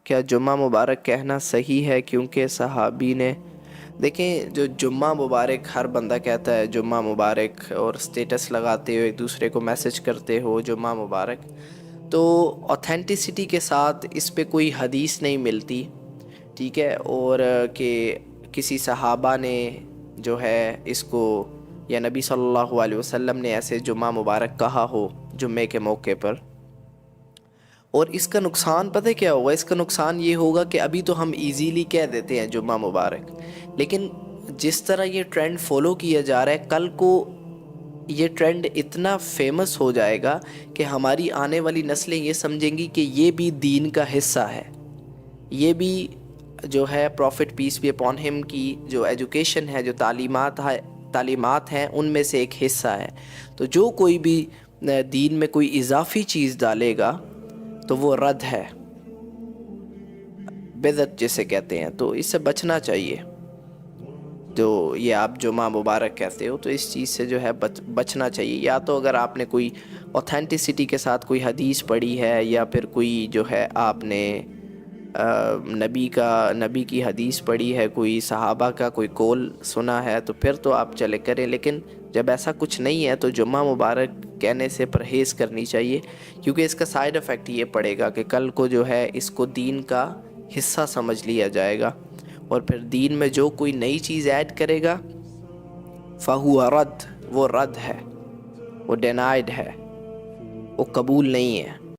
کیا جمعہ مبارک کہنا صحیح ہے؟ کیونکہ صحابی نے دیکھیں، جو جمعہ مبارک ہر بندہ کہتا ہے جمعہ مبارک، اور سٹیٹس لگاتے ہو، ایک دوسرے کو میسج کرتے ہو جمعہ مبارک، تو اوتھینٹسٹی کے ساتھ اس پہ کوئی حدیث نہیں ملتی، ٹھیک ہے؟ اور کہ کسی صحابہ نے جو ہے اس کو، یا نبی صلی اللہ علیہ وسلم نے ایسے جمعہ مبارک کہا ہو جمعے کے موقع پر۔ اور اس کا نقصان پتہ کیا ہوگا؟ اس کا نقصان یہ ہوگا کہ ابھی تو ہم ایزیلی کہہ دیتے ہیں جمعہ مبارک، لیکن جس طرح یہ ٹرینڈ فالو کیا جا رہا ہے، کل کو یہ ٹرینڈ اتنا فیمس ہو جائے گا کہ ہماری آنے والی نسلیں یہ سمجھیں گی کہ یہ بھی دین کا حصہ ہے، یہ بھی جو ہے profit piece be upon him کی جو ایجوکیشن ہے، جو تعلیمات ہیں، ان میں سے ایک حصہ ہے۔ تو جو کوئی بھی دین میں کوئی اضافی چیز ڈالے گا تو وہ رد ہے، بدعت جسے کہتے ہیں۔ تو اس سے بچنا چاہیے، جو یہ آپ جمعہ مبارک کہتے ہو، تو اس چیز سے جو ہے بچنا چاہیے۔ یا تو اگر آپ نے کوئی اوتھینٹسٹی کے ساتھ کوئی حدیث پڑھی ہے، یا پھر کوئی جو ہے آپ نے نبی کی حدیث پڑھی ہے، کوئی صحابہ کا کوئی قول سنا ہے، تو پھر تو آپ چلے کریں۔ لیکن جب ایسا کچھ نہیں ہے تو جمعہ مبارک کہنے سے پرہیز کرنی چاہیے، کیونکہ اس کا سائیڈ ایفیکٹ یہ پڑے گا کہ کل کو جو ہے اس کو دین کا حصہ سمجھ لیا جائے گا، اور پھر دین میں جو کوئی نئی چیز ایڈ کرے گا فَهُوَ رَد، وہ رد ہے، وہ ڈینائیڈ ہے، وہ قبول نہیں ہے۔